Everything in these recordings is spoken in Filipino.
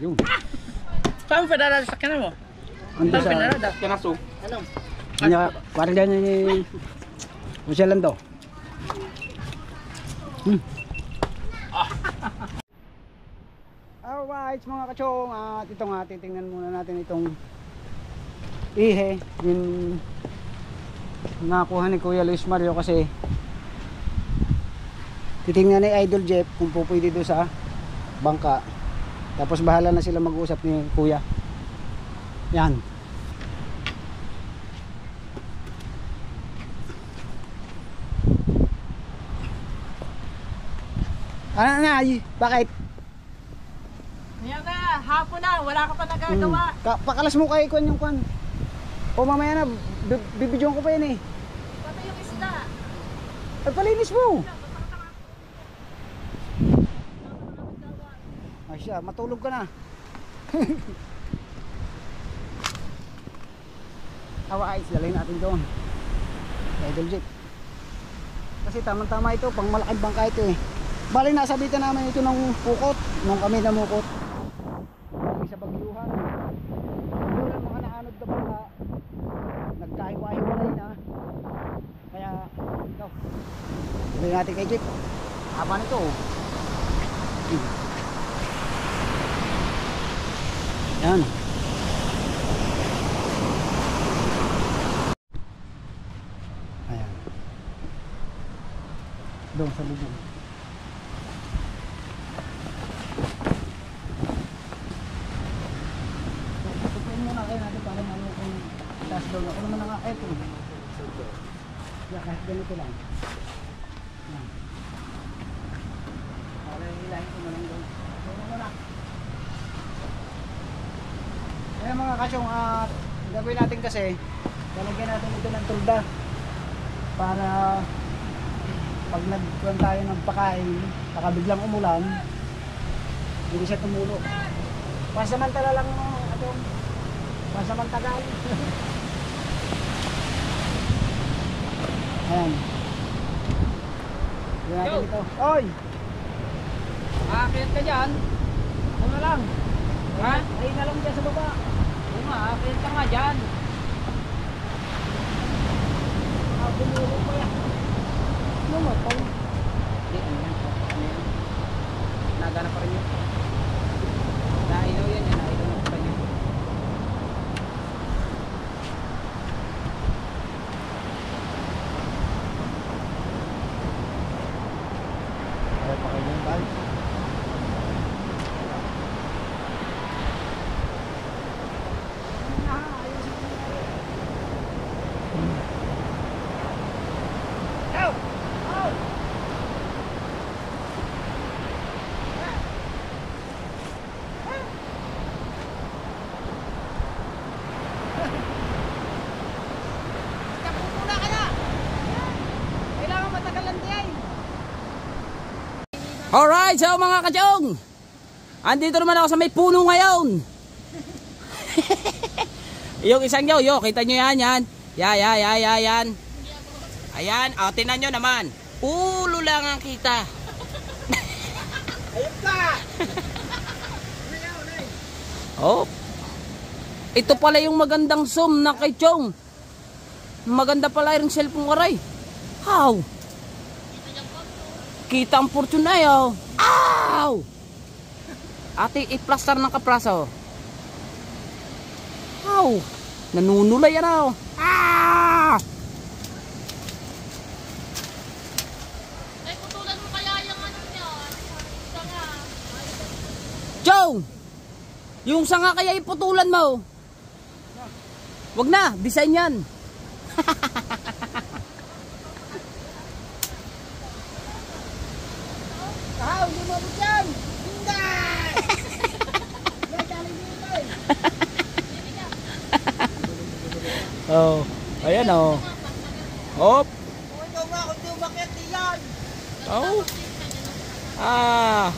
Yung. Saan federal sa kanan mo? Ando Saan federal? sa... Kanaso. Ano? Kanya, parang ganyan ni... Masyal lang to. Alright mga kachong, at ito nga titingnan muna natin itong ihe yung nakuha ni Kuya Luis Mario kasi titingnan ni Idol Jeff kung pupwede doon sa bangka, tapos bahala na sila mag-usap ni Kuya. Yan. Ano na? Bakit? Ngayon na, hapon na, wala ka pa nagagawa. Pakalas mo kay Kwan yung Kwan. O mamaya na, bibidyon ko pa yan eh. Paano yung isda? Ay palinis mo. Ay siya, matulog ka na. Awa ice, dalhin natin doon. Idol Jeep. Kasi tamang-tama ito, pang malaking bangka ito eh. Bali nasabitan namin ito ng pukot, nung kami namukot. Bali sa bagyuhan. Doon ang mga naanod na bangka. Nagkahiwa-hiwalay na. Kaya, ito. Sabi natin kay Jeep. Haba nito oh. Yan. Ayan. Doon sa lubong. Tupuin muna kayo natin para ano kung taas doon. Ako naman nakakaya ito. Yeah, kahit ganito lang. Yan. Para hilahin ko na lang doon. Doon muna. Ayan mga kasyong, gagawin natin kasi lalagyan natin ito ng tulda para pag nagkuhan tayo ng pakain saka biglang umulan hindi siya tumulo. Pansamantala lang atong pansamantagal. Ayan, gawin natin ito. Oy! Aakyat ka dyan. Ano na lang? Ha? Ay na lang dyan sa baba. Oo nga, aakyat ka nga dyan. Bumulong pa yan. Ano mo? Hindi, ano yan? Ano yan? Nagana pa rin yun. Nailaw yan, nailaw na pa rin. Ay, pakailan tayo. Alright, so mga kachong, andito naman ako sa may puno ngayon. Yung isang yo, kita nyo yan. Yan. Ayan, tinan nyo naman. Ulo lang ang kita. Ayun ka! Oh, ito pala yung magandang zoom na kay Chong. Maganda pala yung cellphone aray. How? Kita ang fortune na yun. Ow! Ate, i-plaster ng kapraso. Ow! Nanunulay yan ako. Ah! Ay, putulan mo kaya yung ano niya. Sanga. Chong! Yung sanga kaya iputulan mo. Wag na, design yan. Kahaw, hindi mo dyan! Hindi! Oh, ayan oh. Hop. Ikaw nga, kung di umakyat diyan! Oh. Ah.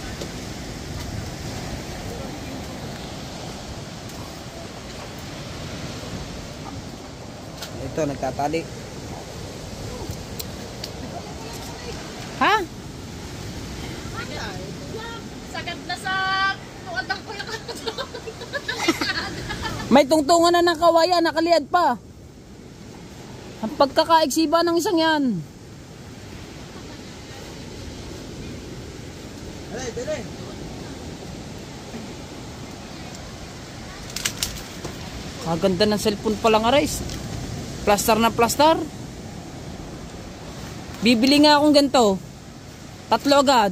Ito, nagtatali. Ha? Sagad na sa tuwadang ko yung May tungtungan na ng kawayan, nakaliad pa. Ang pagkakaiksiba ng isang yan. Dali, dali. Kaganda ng cellphone pa lang, Aris. Plaster na plaster. Bibili nga akong ganito. 3 agad.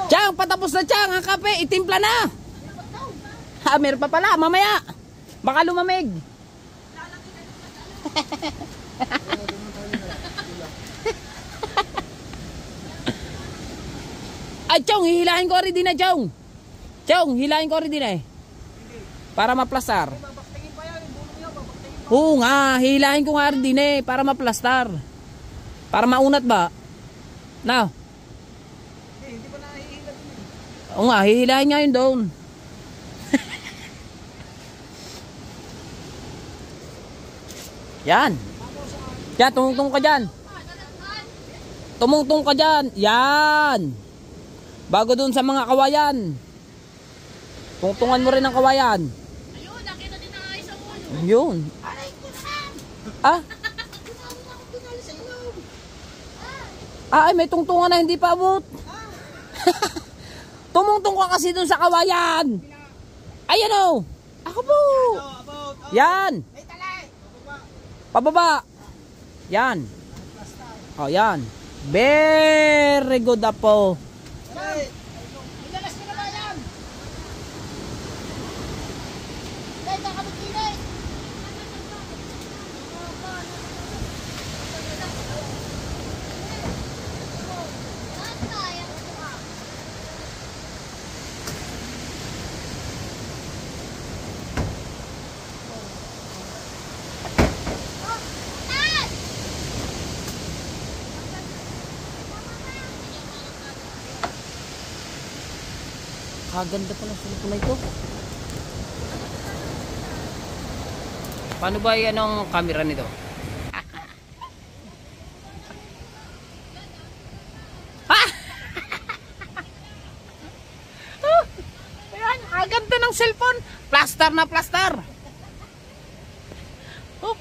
Chang, patapos na Chang. Ang kape, itimpla na. Ha, meron pa pala. Mamaya. Baka lumamig. Ay, Chong, hihilahin ko rin din na, Chong. Chong, hilahin ko rin din eh. Para maplastar. Oo nga, hihilahin ko nga rin din eh. Para maplastar. Para maunat ba? Now. Hindi pa nahihila din eh. Oo nga, hihilahin nga yun doon. Yan. Yan, tumungtong ka dyan. Tumungtong ka dyan. Yan. Bago dun sa mga kawayan. Tungtungan mo rin ang kawayan. Ayun, nakita din na ayos ang ulo. Yun. Ah? Ay, may tungtungan na hindi pa abot. Tumungtong ka kasi dun sa kawayan. Ayan o. Ako po. Yan. Pababa. Yan. O, yan. Very good apo. Inalas ko na ba yan? Dahil nakabit kilay. Kaganda pa ng cellphone na ito. Paano ba yan ang camera nito? Ha? Ayan, kaganda ng cellphone. Plaster na plaster. Oh.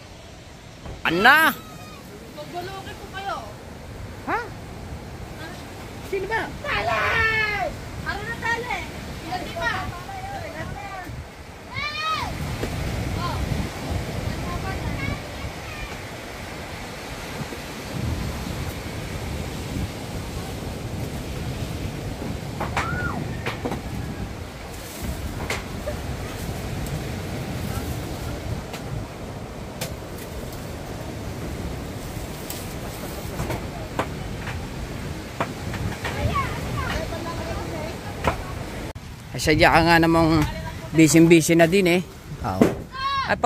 Ana? Magbalokin ko kayo. Ha? Sino ba? Tali! Ano na tali? Hindi pa. Ay, sadya ka nga namang busy-busy na din eh. Oo. Ay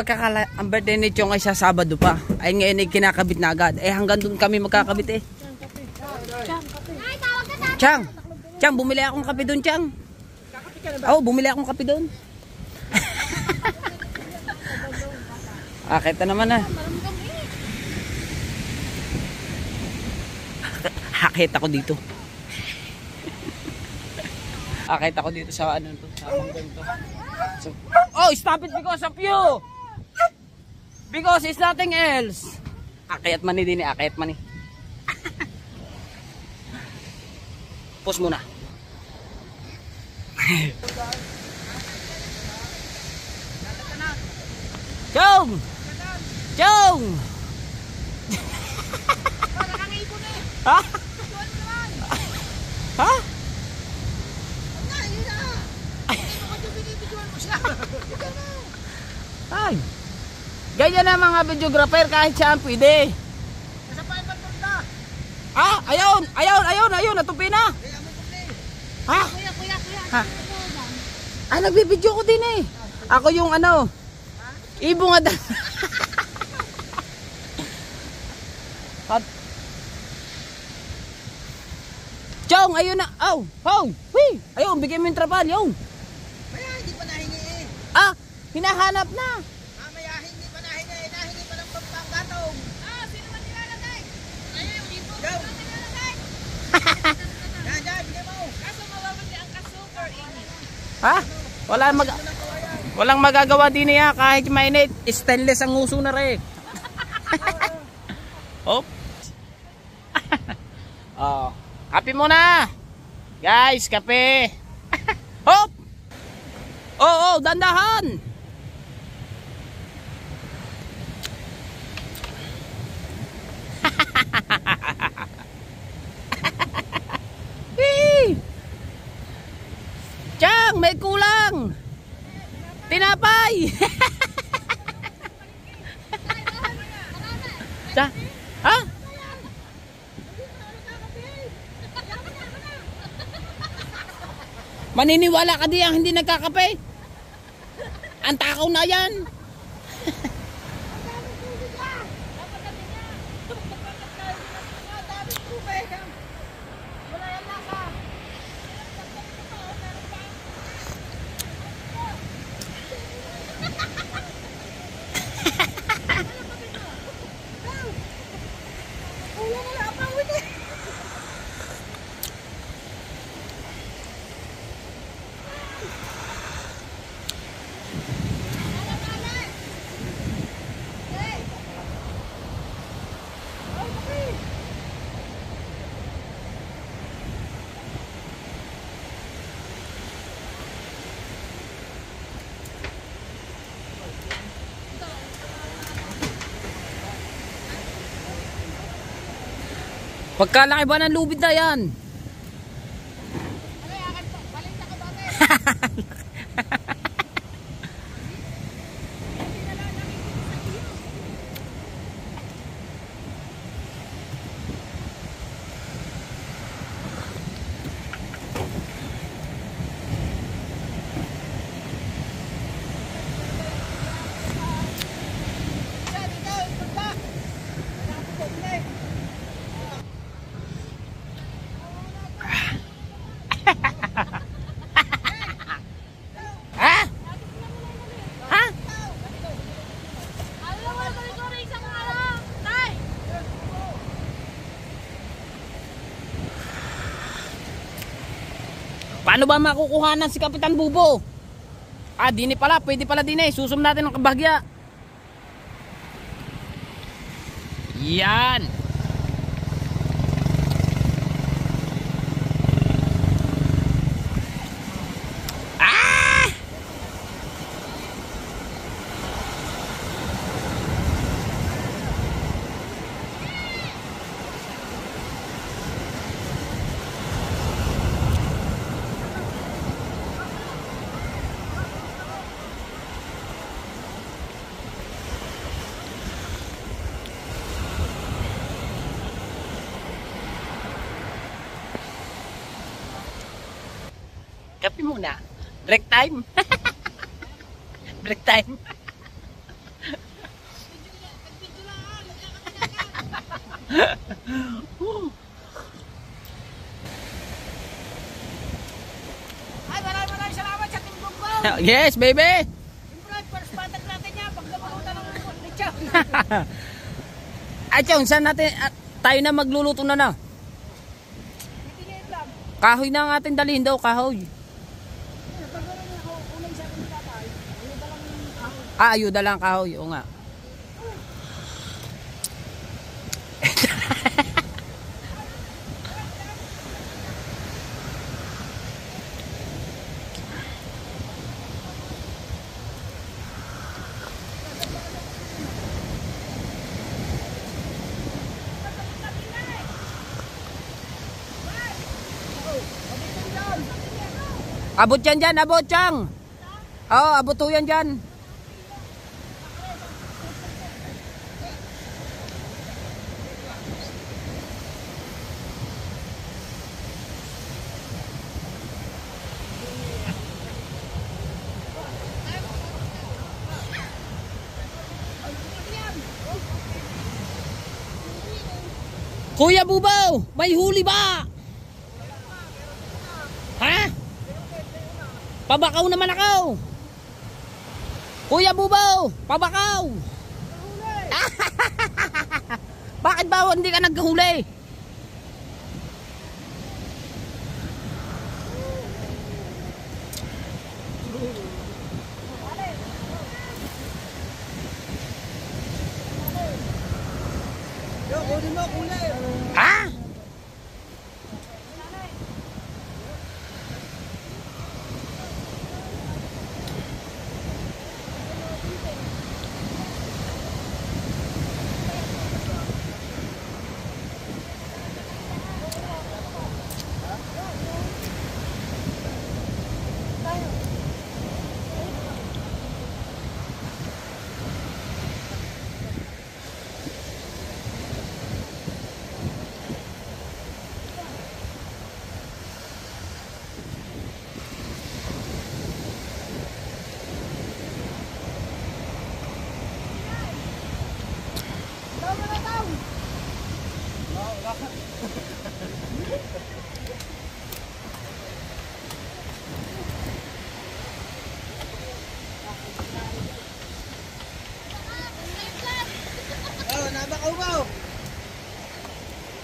ang birthday ni Chong ay sa Sabado pa. Ay ngayon ay kinakabit na agad. Eh hanggang doon kami magkakabit eh. Chang! Chang, bumili akong kape doon, Chang. Oo, bumili akong kape doon. Akit na naman ah. Akit ako dito. Akit ako dito sa ano to, sa manggang to. So, oh, stop it because of you. Because it's nothing else. Akit man din eh, akit man eh. Pause muna. Chong! Chong! Ha? Ha? Ay. Ganyan na mga videographer kahit saan pwede. Nasa pa ibang tulda. Ah, ayun, natupi na. Ha? Kuya. Ha? Ah, nagbibideo ko din eh. Ako yung ano. Ibo nga daw. Chong, ayun na. Oh, hui. Ayun, bigay mo yung trapal, yun. Kaya hindi pa nahingi eh. Ah, hinahanap na. Mamaya hindi pa nahingi. Nahingi pa ng pagpanggatong. Ah, sino man nilalagay? Ayun, yung ipo. Go. Sino man nilalagay? Ha? Walang magagawa din niya kahit mainit. Stainless ang uso na rin. Hop. Oh, kape muna. Guys, kape. Hop. Oh, dandahan. Chang, may kulang. Tinapay. Ha? Maniniwala ka di ang hindi nagkakape? Ang takaw na yan. Pagkalaki ba ng lubid na yan? Paano ba makukuhanan si Kapitan Bubo? Dini pala, pwede pala din eh. Susum natin ng kabahagya. Yan. Kape muna. Break time. Break time. Ay, maraming salamat sa Team Gonggong. Yes, baby. Siyempre, first contact natin niya pag nabalutan ng lechon. Ay, Chong, saan natin tayo na magluluto na na? Titingin lang. Kahoy na ang ating dalhin daw, kahoy. Ayuda lang kahoy, o nga. Abot yan dyan, abot Chang. Oo, abot ho yan dyan. Kuya Bubaw, may huli ba? Ha? Pabakaw naman ako. Kuya Bubaw, pabakaw. Bakit ba hindi ka naghuli? Ha?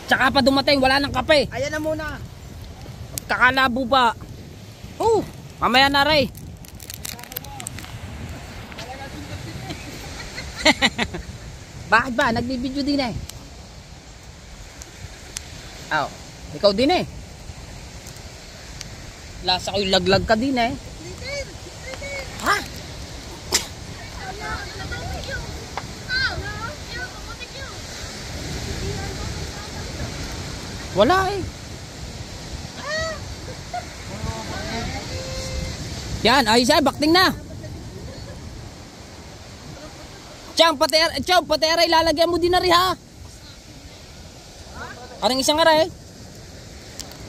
Tsaka pa dumating, wala nang kape. Ayan na muna. Kakalabo pa. Oh, mamaya na rin. Bakit ba? Nagbibideo din eh. Aw, ikaw din eh. Lasa ko yung laglag ka din eh. Ha? Wala eh. Yan, ayos ay, bakting na. Chang, patera ilalagyan mo din na rin ha. Parang isang aray.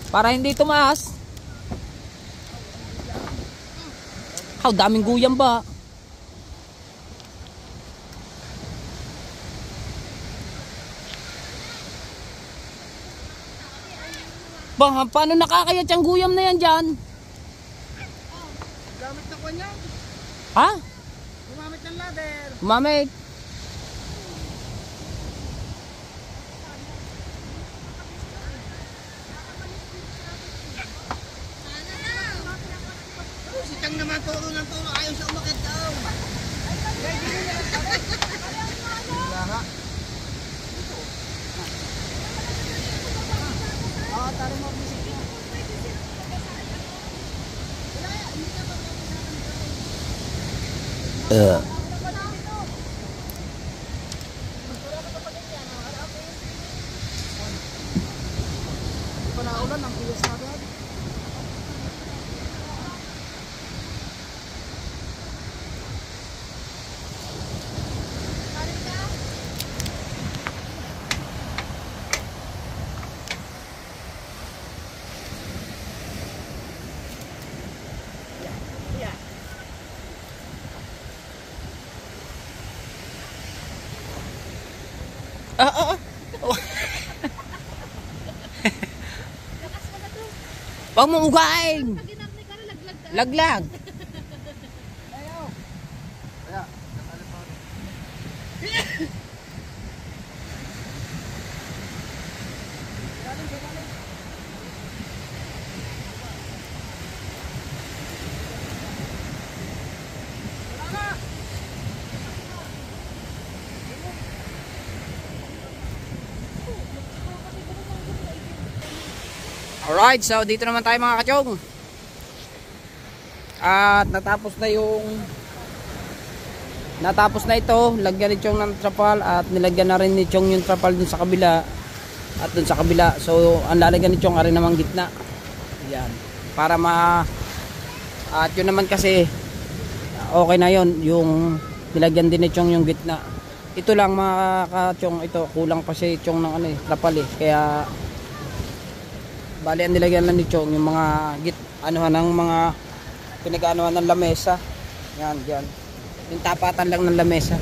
Para hindi tumaas. How daming guyam ba? Bang, paano nakakayat yung guyam na yan dyan? Gamit na ko niya. Ha? Gumamit ng ladder. Gumamit. Si Chang naman turo ng turo. Ayaw siya umakit daw. Tari mo bisik mo. Panaulan ang bilis na agad. Huwag mong ugain. Laglag. Alright, so dito naman tayo mga kachong. At natapos na ito. Lagyan ni Chong ng trapal at nilagyan na rin ni Chong yung trapal dun sa kabila at dun sa kabila. So ang lalagyan ni Chong ari namang gitna. Yan. Para at yun naman kasi okay na yun. Yung nilagyan din ni Chong yung gitna. Ito lang mga kachong, ito kulang pa si Chong ng trapal eh. Kaya bali ang nilagyan lang ni Chong yung mga ng mga pinag-anuhan ng lamesa. Yan, diyan. Yung tapatan lang ng lamesa.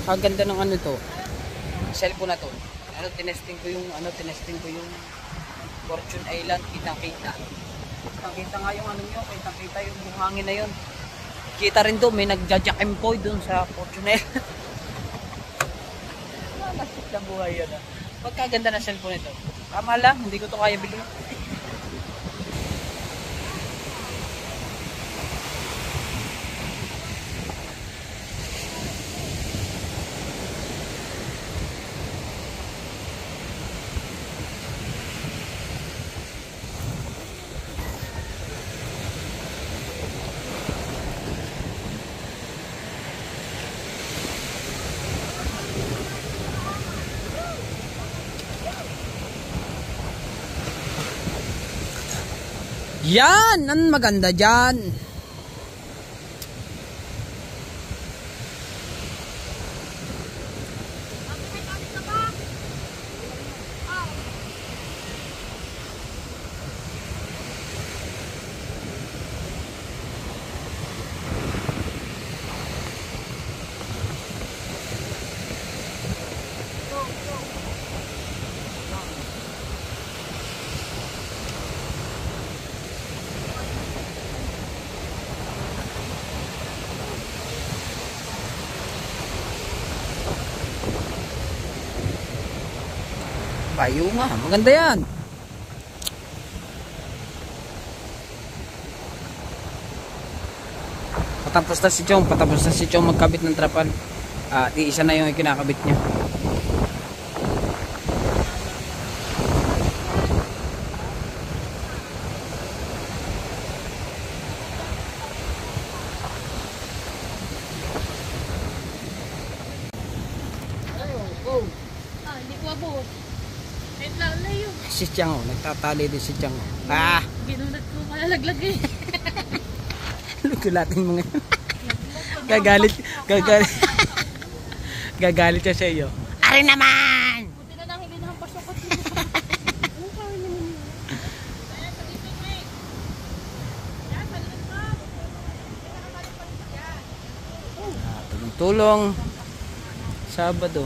Ang ganda ng to. Cellphone na to. Tinesting ko yung Fortune Island, kitang-kita. Kitang-kita nga yung nyo, kitang-kita yung buhangin na yun. Kita rin doon, may nagja-jack-empoy doon sa Fortune Island. Nasip na buhay yun. Pagkaganda na cellphone ito. Tama lang, hindi ko to kaya bilhin. Yan! Ang maganda dyan. Bayo nga, maganda yan. Patapos na si Chong magkabit ng trapal. Isa na yung ikinakabit niya. Hindi ko abot. Wait lang, layo. Si Chang, nagtatali din si Chang. Ginunat ko, malalaglag eh. Lugulatin mo ngayon. Gagalit siya sa iyo. Ari naman! Buti na lang, hindi nahampas yung kasi. Tulong. Sabado.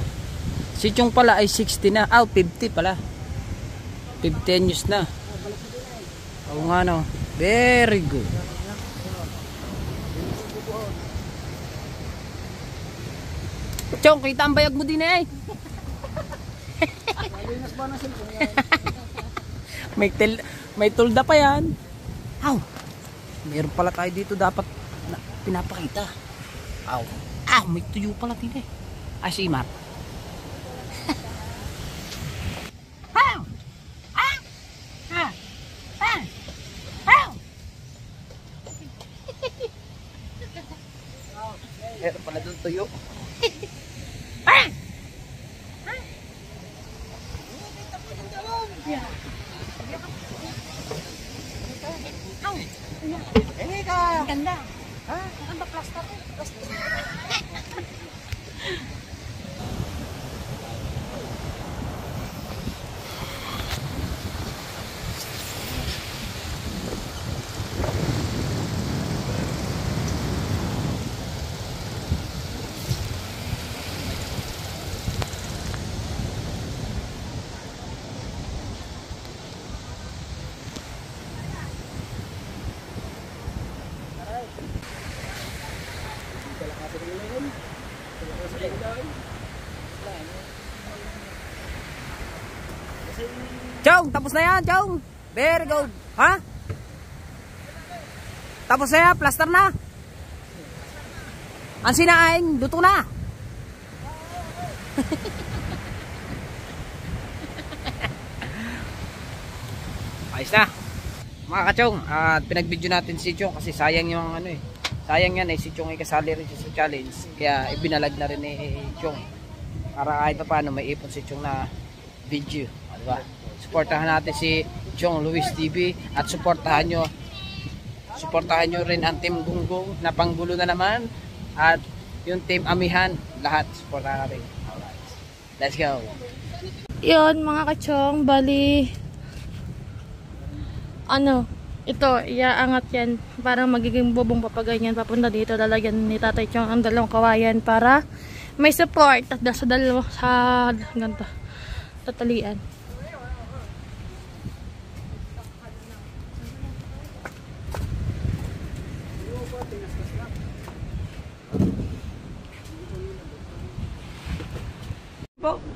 Si Chong pala ay 60 na. 50 pala. 50 years na. Oo nga no. Very good. Chong, kita ang bayag mo din eh. may tulda pa yan. Aw. Meron pala tayo dito dapat pinapakita. Aw. May tuyo pala din eh. Si Mark. Meron pala doon tuyo. Ganda. Maganda plaster. Chong, tapos na yan, Chong. Very good. Ha? Tapos na yan, plaster na. Ang sinaing, luto na. Ayos na. Mga kachong, at pinagbidyo natin si Chong kasi sayang yung ano eh. Sayang yan eh, si Chong ay kasali rin siya sa challenge. Kaya ibinalag na rin ni Chong. Para kahit pa paano may ipon si Chong na video. Diba? Suportahan natin si Chong Luis TV at suportahan nyo rin ang Team Gunggong na panggulo na naman at yung Team Amihan, lahat suportahan natin. Alright. Let's go. Yun mga kachong, bali ito, iaangat yan para magiging bubong papaganyan papunta dito, lalagyan ni Tatay Chong ang dalawang kawayan para may support at sa dalawa sa ganito tatalian.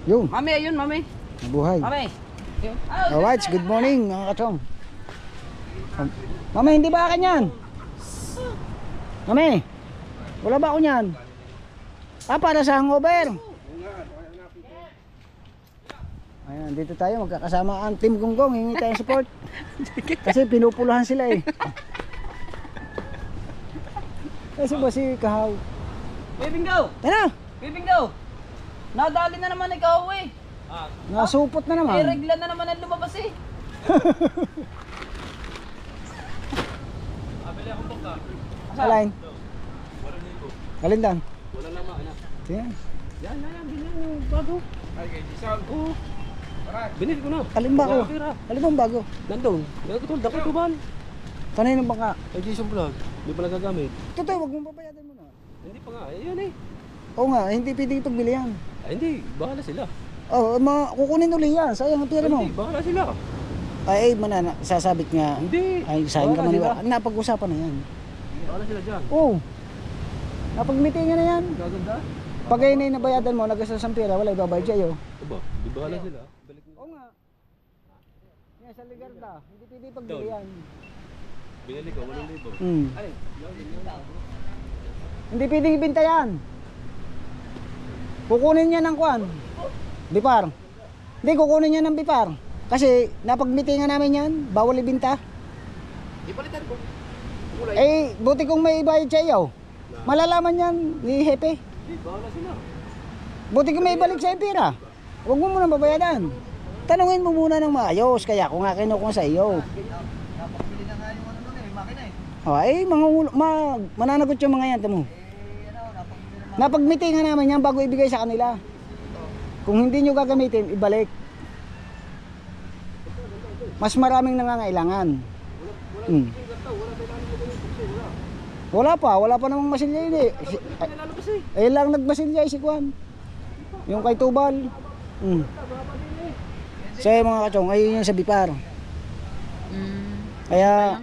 Yun. Mami, ayun, mami. Buhay. Mami. Yun. Alright, good morning mga kachong. Mami, hindi ba akin yan? Mami, wala ba ako yan? Para sa hangover. Ayan, dito tayo magkakasama ang Team Gunggong. Hingi tayong support. Kasi pinupulahan sila eh. Kasi ba si Kahaw? Bibinggaw! Tara! Bibinggaw! Nadali na naman ikaw eh. Nasupot na naman. Regla na naman ang lumabas eh. Alain. Kalindan. Wala naman, anak. Sige. Yan, binili mo bago. Ay, kay Jisal. Oo. Binili ko na. Alin bago? Alin bang bago? Nandun. Nagkatol, dapat tuban. Kanino ba ka? Kay Jason Vlog. Hindi pa nagagamit. Totoo, wag mong babayadan mo na. Hindi pa nga. Ayun eh. Oo nga, hindi pwede ipagbili yan. Ay, hindi. Bahala sila. Oh, kukunin uli yan. Sayang ang pera mo. Hindi, bahala sila. Ay, sasabit nga. Hindi. Ay, sayang ka Bahala maniwa. sila. Napag-usapan na yan. Bahala sila dyan. Oo. Napag-meetingan na yan. Gaganda? Pag ayun na nabayadan mo, nagastos ang pera, wala ibabayad sa'yo. Aba, hindi bahala sila. Balik mo. Oo nga. Yan sa Ligarda, hindi pwede ipagbili yan. Binili ko, 8,000. Hmm. Ay, Hindi pwedeng ibenta yan. Kukunin niya ng kwan. Bipar. Hindi, kukunin niya ng bipar. Kasi napag-meetingan namin yan, bawal ibenta. ipalitan ko. Eh, buti kung may ibayad sa iyo. Malalaman yan ni Hepe. Hindi, bahala sila. Buti kung may ibalik sa pera. Huwag mo muna babayadan. Tanungin mo muna ng maayos, kaya ako nga kinukuha sa iyo. Napakabili na nga yung ano nun eh, makina eh. Ay, mananagot yung mga yan, tamo. Napakabili na Napag-meetingan namin yan bago ibigay sa kanila. Kung hindi nyo gagamitin, ibalik. Mas maraming nangangailangan. Hmm. Wala pa namang masilya yun eh. Eh lang nagmasilya si Kwan. Yung kay Tubal. Hmm. So mga kachong, ayun yung sa Bipar. Kaya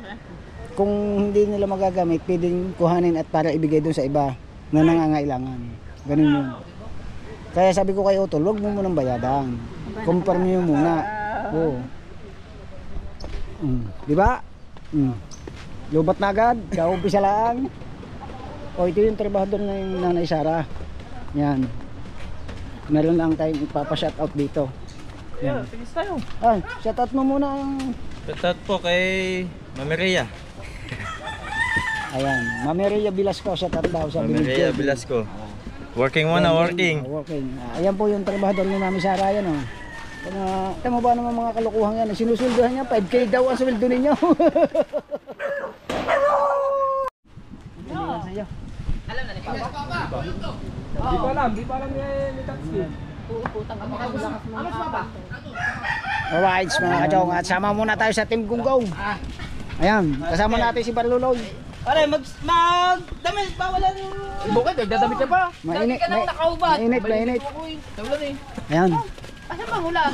kung hindi nila magagamit, pwedeng kuhanin at para ibigay doon sa iba na nangangailangan. Ganun yun. Kaya sabi ko kay Otol, huwag mo munang bayadan. Compare nyo muna. Oo. Di ba? Lubat na agad, kaumpisa lang. O ito yung trabahador na yung Nanay Sara. Yan. Meron lang tayong ipapa-shoutout dito. Yan. Tigis tayo. Ay, shoutout mo muna ang... Shoutout po kay Mami Rhea. Ayan, Mami Rhea Velasco, shoutout daw sa Mami Rhea Velasco. Working muna, working. Working. Ayan po yung trabahador ni Mami Sara yan oh. Tama ba naman mga kalukuhan yan? Sinusuldohan niya, 5K daw ang sweldo ninyo. Di pa alam ni Taxi. Alright mga kachong, at sama muna tayo sa Team Gunggong. Ayan, kasama natin si Barluloy. Pare, damit, bawalan yung... Bukod, nagdadamit ka pa. Mainit, mainit. Tawlan eh. Ayan. Asa bang ulan?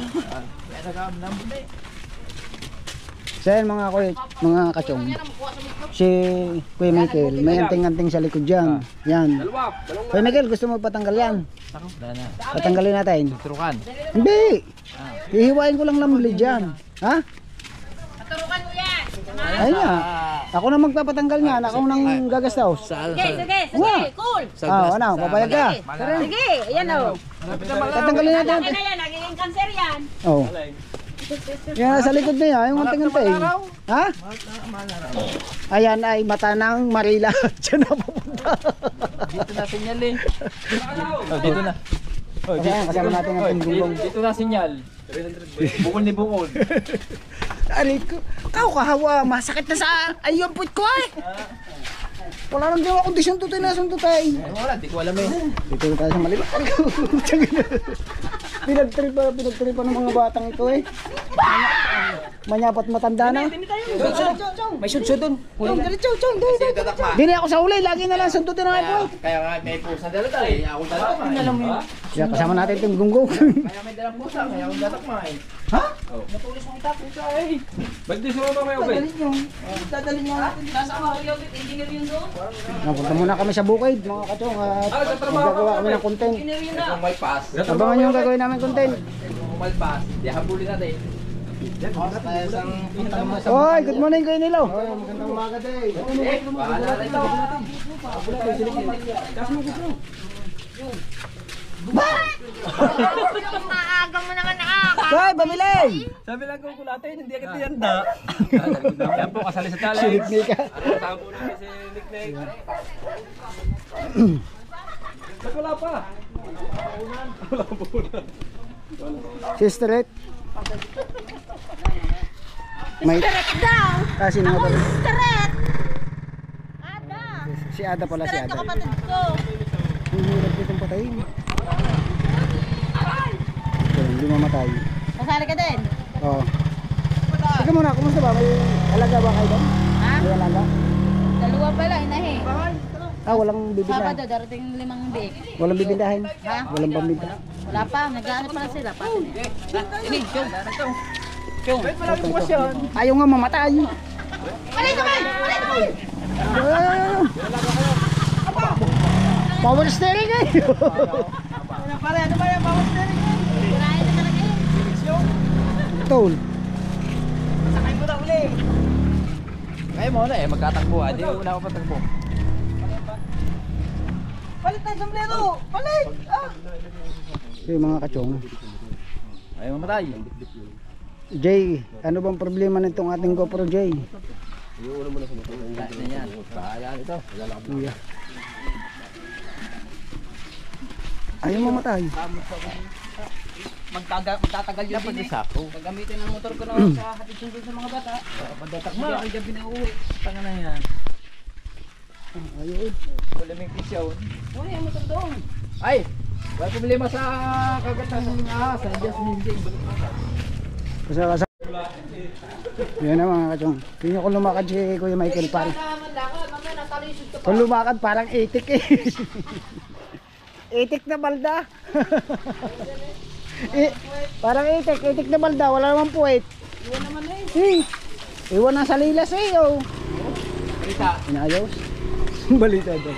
So yan mga kachong, si Kuya Michael, may anting-anting sa likod dyan. Yan. Kuya Michael, gusto mo patanggal yan? Patanggalin natin. Turukan. Hindi! Hihiwain ko lang lamli dyan. Ha? Turukan mo yan. Ayun nga. Ako na magpapatanggal niyan. Ako nang gagastaw. Sige, cool. Ano? Papayag ka? Sige, ayan o. Tatanggalin natin. Laki na yan, nagiging cancer yan. Oh. Yan sa likod na yan, yung anting-anting. Ha? Ayan ay mata ng Marila. Diyan na pupunta. Dito na sinyal eh. Dito na. Ayan, kasama natin ang Team Gunggong. Dito na sinyal. Bukol ni bukol. Aray ko, kahawa, masakit na sa ayun put ko eh. Wala nang gawa kondisyon to tayo na sunto tayo. Wala, di ko alam eh. Dito na tayo sa Malibak. Pinagtripa ng mga batang ito eh. Manyapat matanda na. May sudsud dun. Dini ako sa ulay, lagi na lang suntutin ng iPhone. Kaya nga may pusa dala tayo. Ako dadak ma. Kaya kasama natin Team Gunggong. Kaya may dalang pusa, kaya ako dadak ma. Ha? Natulis mo kita pusa eh. Ba't di sumama kayo ba? Dadalhin niyo natin. Nasa ako, engineer yun doon. Napunta muna kami sa bukid, mga kachong, at magagawa kami ng content. Engineer yun na. Kung may pass. Abangan yung gagawin namin content. Kung may pass, di habulin natin. Oy, good morning kayo Nilo. Magandang umaga day. Maaga mo naman na. Hoy, bamili. Sabi lang kung kulatin, hindi agad tiyanda. Yan po, kasali sa talay. Silipni ka. Tampo na kasi nickname. Wala pa. Sister Ed. May Direct daw. kasi nga ba? Direct. Si Ada pala, si Ada. kapatid ko. Ang hirap ditong patayin. So, hindi mamatay. Kasali ka din? Oo. Sige muna, kumusta ba? May alaga ba kayo doon? Ha? May alaga? Dalawa pala, inahe. Walang bibindahin. Sabado, darating 5 biik. Walang bibindahin. Ha? Walang pambinda. Wala pa, nag-ano pa lang sila. Ini, Chong. Ayaw nga mamatay. Malay naman! Malay naman! Power steering eh. Pare, ano ba yung power steering? Kurahin na talaga yun. Tol. Sakay mo na uli. Kaya mo na magkatakbo. Hindi mo na ako patakbo. Palit na yung sombrero. Palit. Yung mga kachong. Ayaw mamatay. Jay, ano bang problema nitong ating GoPro Jay? Lahat na yan. Bahala ito. Iya. Ayaw mamatay. Magtatagal yun din eh. Gagamitin ang motor ko na sa hatid sundo sa mga bata. Pagdatak mo ako dyan pinauwi. Tanga na yan. Ayaw. Wala may pisyaw. Wala yung motor doon. Ay! Wala problema sa kagat ng ahas. Just music. Kasa. Yan na mga kachong. Tingnan ko lumakad si Kuya Michael pare. Kung lumakad parang itik eh. Itik na balda. Parang itik na balda. Wala naman puwet. Iwan naman eh. Iwan na sa lilas eh. Oh. Balita. Inayos. Balita doon.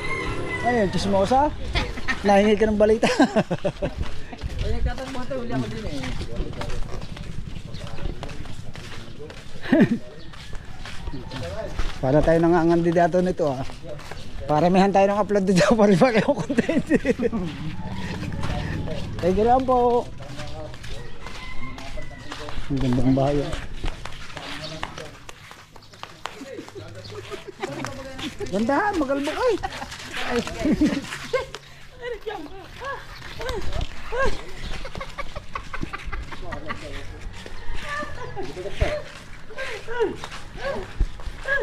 Ayun, chismosa. Nahingi ka ng balita. Ay, nagtatakbo ito. Huli ako din eh. Para tayo nangangandidato nito ah. Paramihan tayo ng upload dito para ipag yung content. Thank you lang po. Ang gandang bahay. Gandahan, magalbok ay. Ay.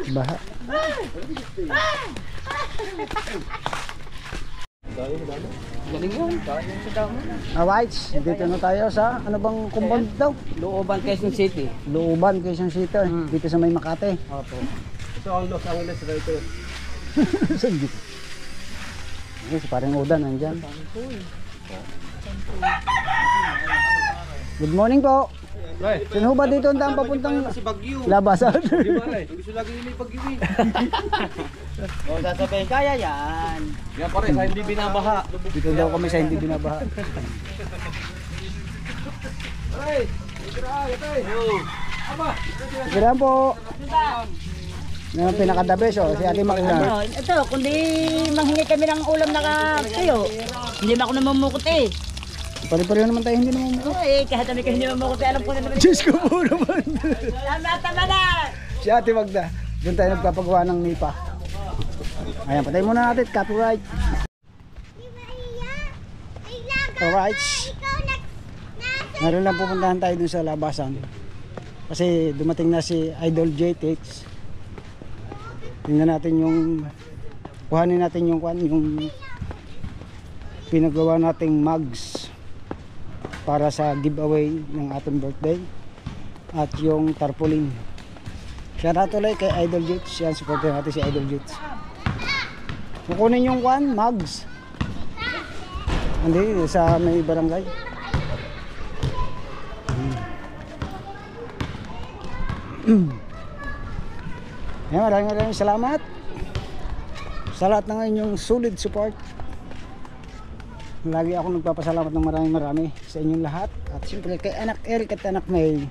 Baha. Galing yun. Galing sa damo. Alright, dito na tayo sa ano bang compound daw? Looban, Quezon City. Looban, Quezon City. Dito sa may Makati. Opo. So, ang Los Angeles right Saan dito? Yes, parang udan nandyan. Good morning po. Sino ba dito ang daan papuntang labasan? Gusto lagi may pag-iwi. O, sasabihin, kaya yan. Yan pare, sa hindi binabaha. Dito daw kami sa hindi binabaha. Kailan po. Yan ang pinaka-the-best oh, si Ate Makina. Ito, kundi manghingi kami ng ulam na kayo. Hindi ba ako namumukot eh. Pari-pareho naman tayo hindi naman mo. Eh, kahit kami kayo hindi mamukot, alam ko na naman. Diyos ko po naman. Tama na! Si Ate Magda. Doon tayo nagpapagawa ng nipa. Ayan, patay muna natin. Copyright. Alright. Meron lang pupuntahan tayo dun sa labasan. Kasi dumating na si Idol JTX. Tingnan natin yung kuhanin natin yung pinagawa nating mugs para sa giveaway ng ating birthday at yung tarpaulin. Kaya natuloy kay Idol Jits. Yan, supportin natin si Idol Jits. Kukunin yung mugs. Hindi, sa may barangay. Yan, maraming salamat sa lahat ng inyong solid support. Lagi ako nagpapasalamat ng marami sa inyong lahat. At siyempre kay Anak Eric at Anak May,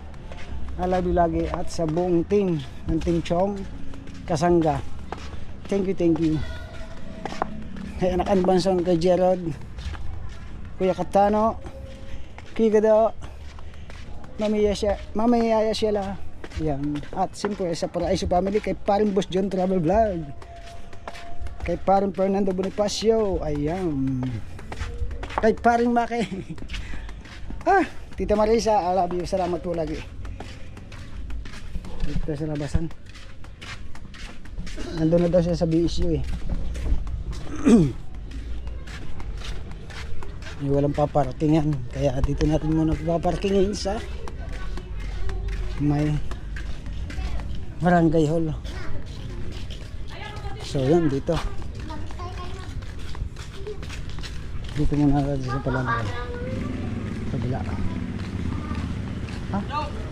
I love you lagi. At sa buong team ng Team Chong Kasangga, thank you. Kay Anak Anbanson, kay Gerald, Kuya Katano, Kuya Gado, Mamaya Sheila. Yan. At siyempre sa Paraiso Family, kay Paring Boss John Travel Vlog, kay Paring Fernando Bonifacio, ayan, kay Paring Maki. Tita Marisa, I love you. Salamat po lagi. Dito sa labasan. Nandun na daw siya sa BSU eh. Walang paparkingan, kaya dito natin muna paparkingin sa may barangay hall. So yun, dito muna natin sa palangay kabila. Ha?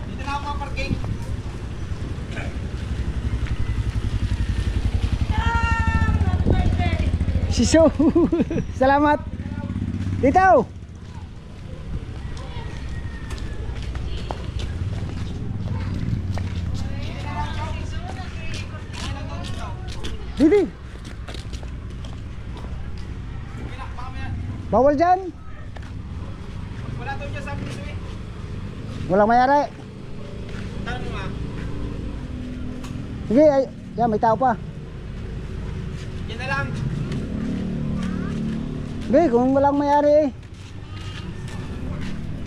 Dito na ako parking. Siso. Salamat. Dito. Didi. Bawal dyan. Wala to dyan sa piso eh. Walang mayari. Tanong mo nga. Sige, ay, yan, may tao pa. Yan na lang. Sige, kung walang mayari eh.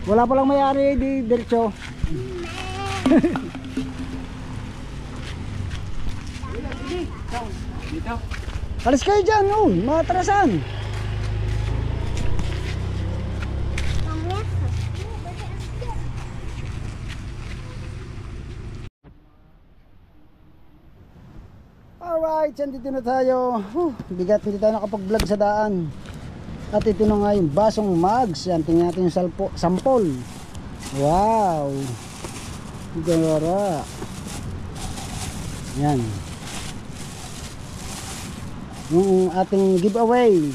Wala palang mayari, di diretso. Dito. Alis kayo dyan, oh, matrasan. Alright, dito na tayo. Bigat, hindi tayo nakapag-vlog sa daan. At ito na nga yung basong mugs. Yan, tingnan natin yung sample. Wow, gara. Yan yung ating giveaway.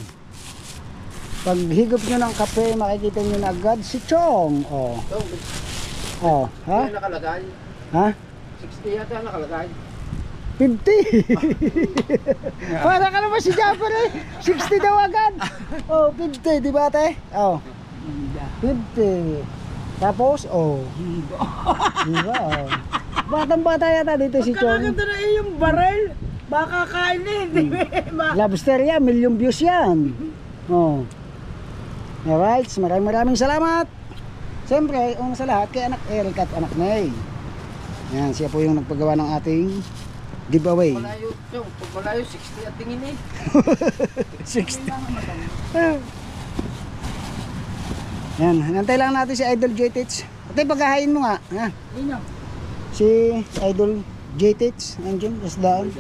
Pag higop nyo ng kape, makikita nyo na agad si Chong. Oh, ha? Ano nakalagay? Ha? 60 yata nakalagay. 50. Para ka naman si Japper eh. 60 daw agad. Oh, 50, di ba ate? Oh, 50. Tapos, oh, di ba? Oh. Batang bata yata dito si Chong. Pagkakaganda na yung barrel. Baka kainin. Lobster yan, million views yan. Oh. Alright, maraming salamat. Siyempre, una sa lahat kay anak Eric at anak May. Yan, siya po yung nagpagawa ng ating giveaway. Malayo, Chong. Pag malayo, 60 at tingin eh. 60. Yan, nantay lang natin si Idol J-Tits. Ate, paghahain mo nga. Ha? Si Idol J-Tits. Nandiyan, isdaan.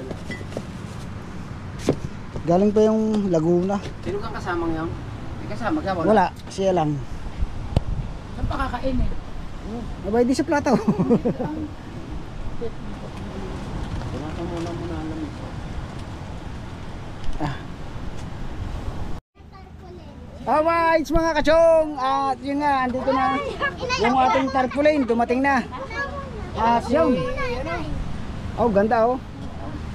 Galing pa yung Laguna. Sino kang kasamang yan? May kasama ka? Wala, siya lang. Saan pa kakainin? Abay di sa plato. Tumata muna alam ito. Alright mga kachong. At yun nga, andito na yung ating tarpaulin. Dumating na. Yun. Oh, ganda oh.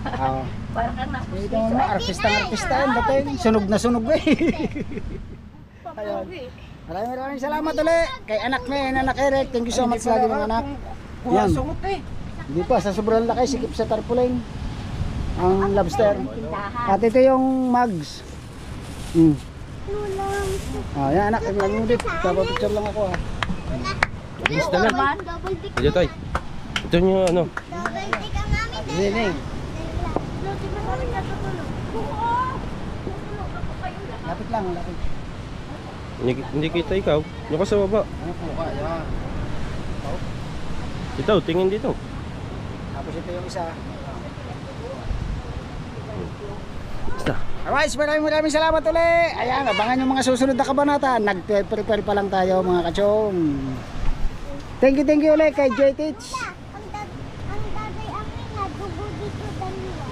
Ito mga artista yun. Dating sunog na sunog eh. Ayun. Maraming salamat ulit kay anak May, anak Eric. Thank you so much lagi mga anak. Yan. Sungot eh. Hindi pa, sa sobrang laki, sikip sa tarpaulin. Ang lobster. At ito yung mugs. Yan anak, tingnan mo dito. Picture lang ako ha. Gusto na. Dito tayo. Ito nyo ano. Rinig. Lapit lang, lapit. Hindi kita ikaw. Yung ka sa baba. Ano po ka, yan. Ito, tingin dito. Tapos ito yung isa. Basta. Alright, maraming salamat ulit. Ayan, abangan yung mga susunod na kabanata. Nag-prepare pa lang tayo mga kachong. Thank you ulit kay J-Tits. Ang tatay amin nadugo dito dalawa.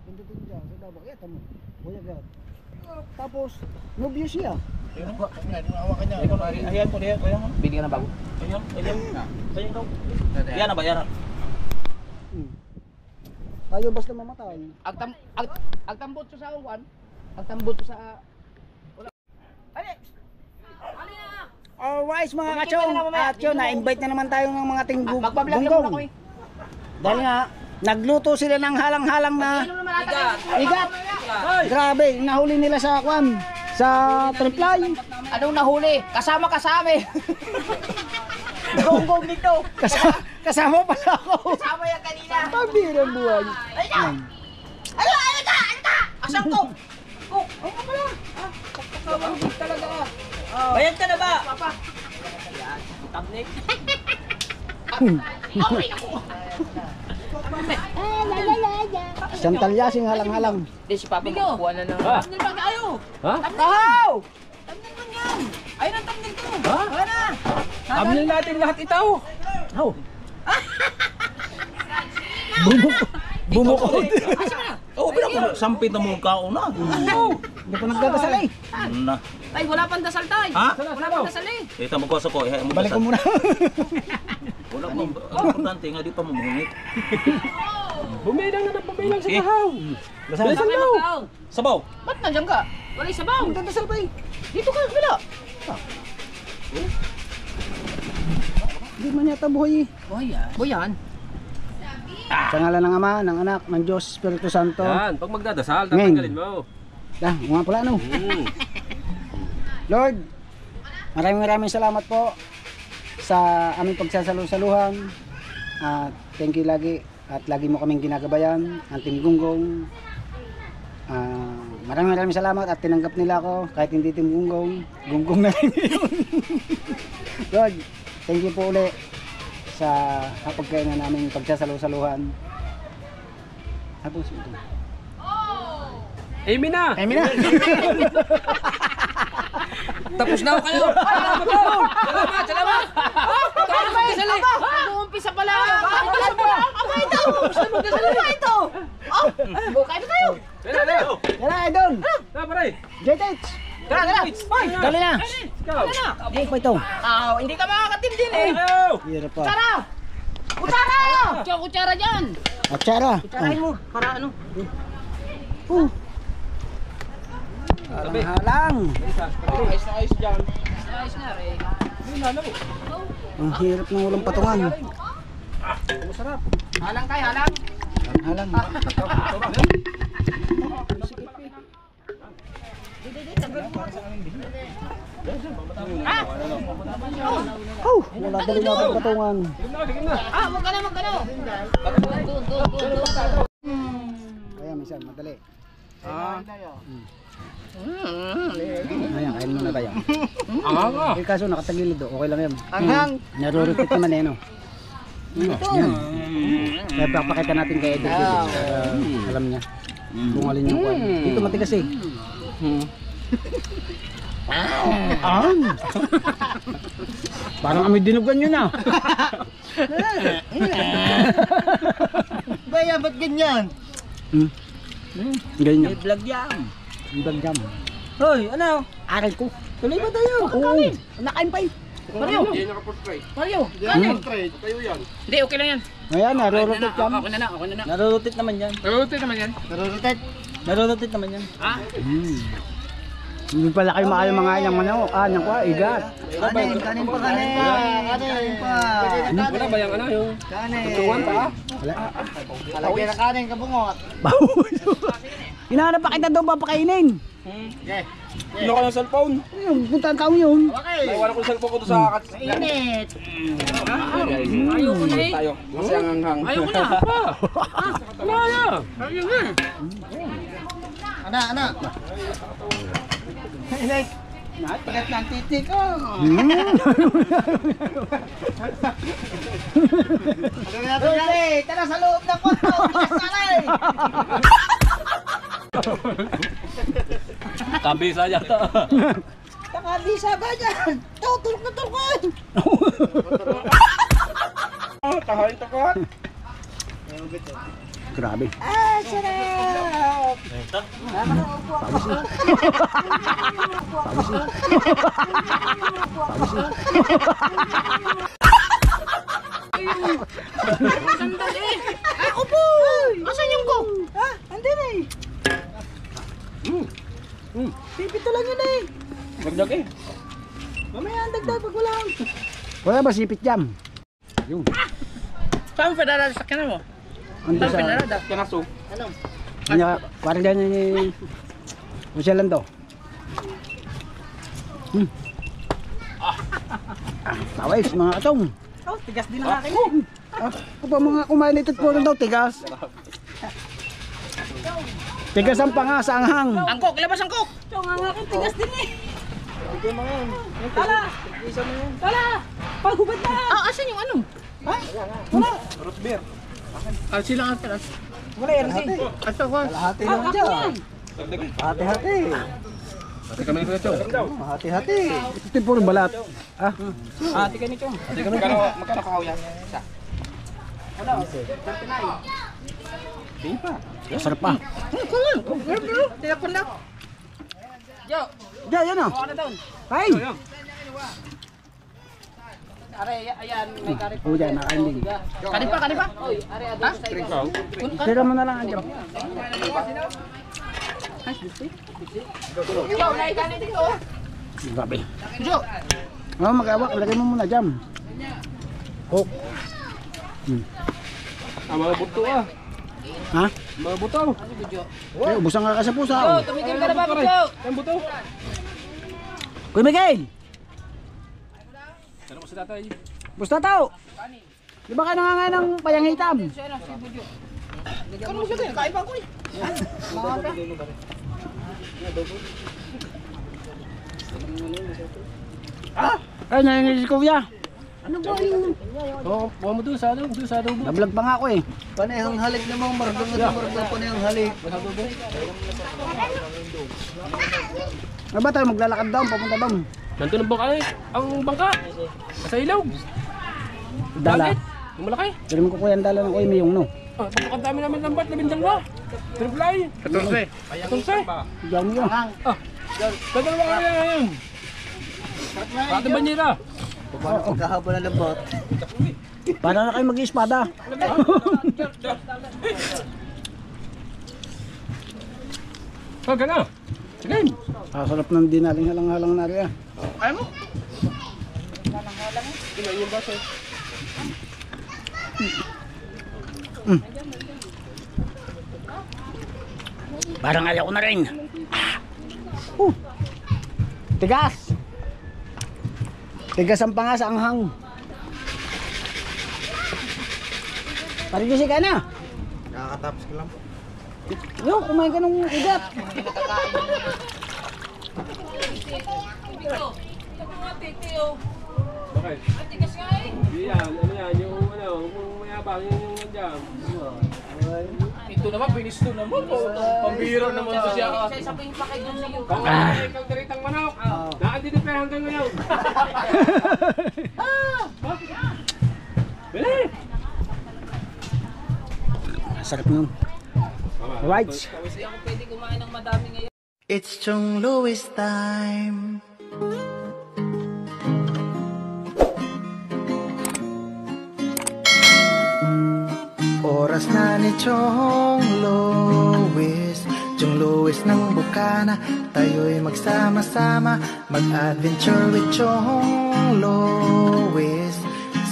Pindutin dyan, sa dabak. Ito mo. Kuya God. Tapos, no view siya. Ayan ko diyan. Bili ka na bago? Ayan daw. Yan na ba yan? Ayaw basta mamatay. Agtambot ko sa uwan. Agtambot ko sa... Alright mga kachong. At yun, na-invite na naman tayo ng mga Magbablog lang muna gunggong. kami. Dahil nga, nagluto sila ng halang-halang na igat. Grabe, nahuli nila sa kwan. Sa triply. Anong nahuli? Kasama kasama eh. Gonggong dito. Kasama pala ako. Kasama yan kanina. Pabirang buhay. Ano ka? Asan ko? Bayad ka na ba? Yan, tablet. Isang talyasing halang-halang. Hindi, si Papa makukuha na ng... Thumbnail ba kayo? Ha? Tahaw! Thumbnail lang yan! Ayun ang thumbnail ko. Ha? Ayun na. Thumbnail natin lahat ito! Oh. Bumukod. Oo, pero sampit na mong kauna. Hindi ko nagdadasal eh. Na. Tay, wala pang dasal tay. Ha? Wala pang dasal eh. Ito mo ko sa ko. Balik ko muna. Wala mo. Ang importante nga, di pa mamungit. Bumilang na ng bumilang Sige. Dasal. Dasal daw. Sabaw. Ba't nandiyan ka? Wala yung sabaw. Nagdadasal pa eh. Dito ka, wala. Hindi man yata buhay eh. Boyan. Sa ngalan ng Ama, ng Anak, ng Diyos, Espiritu Santo. Yan, pag magdadasal, Ngayon. tatanggalin mo. Nga pala ano. Lord, maraming salamat po sa aming pagsasalusaluhan. Thank you lagi at lagi mo kaming ginagabayan, ang Team Gunggong. Maraming salamat at tinanggap nila ako kahit hindi Team Gunggong. Gunggong na rin yun. Lord, thank you po ulit sa hapagkainan namin pagsasalusaluhan. Tapos ito. Amen na! Amen na! Tapos na ako kayo! Salamat! Salamat! Mag-uumpisa pala. Abay daw. Gusto mo dasal na ito. Oh, bukay na tayo. Tara na! Yan na, idol! Tara, pare! JTH! Tara, tara. Hoy, Dali na! Ikaw! Ay, pa ito. hindi ka makakatim din eh. Ayaw! Hirap pa. Tara. Kutsara! Kutsara dyan. At tsara. Kutsarahin mo, para ano? Halang-halang. Ayos dyan. Ayos na rin. Ang hirap ng walang patungan. Halang tayo, halang. Halang. Wala dali na ang patungan. Wag ka na, wag ka na. Ayan, minsan, madali. Ayan, kain muna tayo. Eh, kaso nakatagilid do, okay lang yan. Narurupit naman eh, no? Yan. Kaya papakita natin kay Edith. Alam niya. Kung alin yung kwan. Dito matigas eh. Parang amoy dinugan yun ah. Baya, ba't ganyan? Ganyan. Vlog yan. Vlog jam. Hoy, ano? Aral ko. Tuloy ba tayo? Oo. Nakain pa eh. Mario. Mario. Kanin. Hindi, okay lang yan. Ayan, narurupit jam. Okay na na, okay na na. Narurutit naman yan. Rotate naman yan. Narurutit naman yan. Hindi pala kayo makayo mga ilang manok. Nang kwa, igat. Kanin pa. Wala ba yung ano yung... Tutuan pa? Lagyan ng kanin, kabungot. Hinahanap pa kita doon papakainin. Ano ka ng cellphone? Puntahan ka mo yun. Naiwan ko yung cellphone ko doon sa... Init. Ayoko na eh. Tayo. Kasi ang hanghang. Ayoko na. Wala na! Ayoko na. Ana. Init. Natigat ng titi ko. Tara sa loob ng kwarto. Bigas na rin. Kabisa yata. Nakabisa ba dyan? Tulog na tulog. Tahain takot. Grabe. Sarap. Sandali. Upo. Asan yung ko? Andun eh. Pipito lang yun eh. Magdag eh. Mamaya ang dagdag pag wala. Wala ba sipit jam? Yung. Saan mo pinarada sa kanan mo? Ando Saan sa... pinarada? Kanaso. Kanya, kwarga niya ni... Masyal to. Tawais, mga katong. Tigas din ang akin. Kung pa mga kumain ito po daw, tigas. Tigas ang panga sa anghang. Angkok, labas angkok. Chong, ang aking tigas din eh. Tala! Tala! Paghubad na! Asan yung ano? Sila nga pala. Wala yan. Asa ko? Hati naman dyan. Hati-hati. Pati kami nito ito. Hati-hati. Ito yung puro balat. Ah, Ate ka ni Chong. Magkano kahaw yan? Isa. sarap pa. Tinapon na. Yo! Diyan, yan o. Ano doon? Kain. Are, ayan, may kari O dyan, nakain din. Kanipa. Oy, are, adun sa ikaw. Tira mo na lang andyan. Ikaw, naikanin dito. Grabe. Oh, mag-awak. Lagay mo muna dyan. Coke. Mga buto ah. Ha? Mga buto. Eh, ubusan ka sa pusa. Yo, Oh. tumigil ka na ba, Bicho? Ang buto. Kuya Miguel! Ano mo sa tatay? Busta tao! Di ba kayo nangangay ng payang hitam? Ano mo siya kayo? Kain pa ako eh. Ay, nangyayari si Kuya. Oo, buha mo doon sa ano, doon sa adobo. Nablog pa nga ako eh. Panayang halik namang mardong na mardong panayang halik. Ano ba tayo maglalakad doon, papunta doon? Nandun ang bangka ang bangka. Sa ilog. Dala. Bakit? Yung malaki. Pero mo kukuya ang dala ng kuya Mayong, no? Ah, ang dami namin lambat na bintang ba? Triplay. 14. 14. Diyan mo yun. Dadalawa ka na ngayon. Pati banyera. Kahaba na lambot. Para na kayo mag-iespada. Ah, gana. Sige. Sarap ng dinaling halang-halang na rin ah. Ayaw mo? Parang ayaw ko na rin. Tigas! Tigas ang panga sa anghang. Parigisi ka na. Nakakatapos ko lang po. Yo, kumain ka ng ugat. Bakit? Hindi yan. Ano yan? Yung ano, kung mayabang yung nandiyan. Ito naman, binis to naman. Pambiro naman to siya. Isa pa yung pakay doon sa iyo. Kung ano yung kalderitang manok. Nakandito pa hanggang ngayon. Bili! Sarap nun. Right. Kasi ako pwede kumain ng madami ngayon. It's Chong Louis time. Oras na ni Chong Louis, Chong Louis ng Bukana. Tayo'y magsama-sama, mag-adventure with Chong Louis.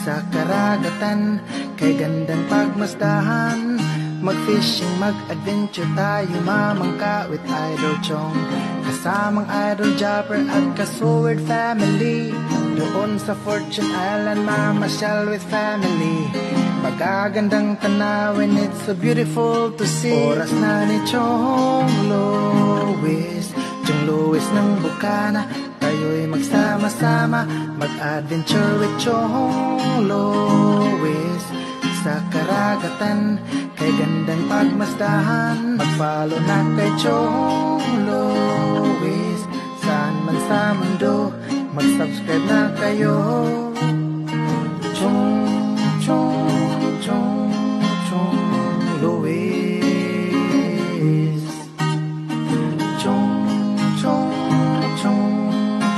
Sa karagatan, kay gandang pagmasdahan, mag-fishing, mag-adventure tayo, mamangka with Idol Chong. Kasamang Idol Jumper at Kasword family. Doon sa Fortune Island, mamasyal with family. Magagandang tanawin, it's so beautiful to see. Oras na ni Chong Louis, Chong Louis ng Bukana. Tayo'y magsama-sama, mag-adventure with Chong Louis. Sa karagatan, kay gandang pagmasdahan, mag-follow na kay Chong Louis. Saan man sa mundo, mag-subscribe na kayo. Chong Louis.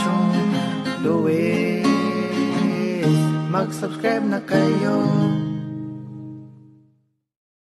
Chong Louis. Mag-subscribe na kayo.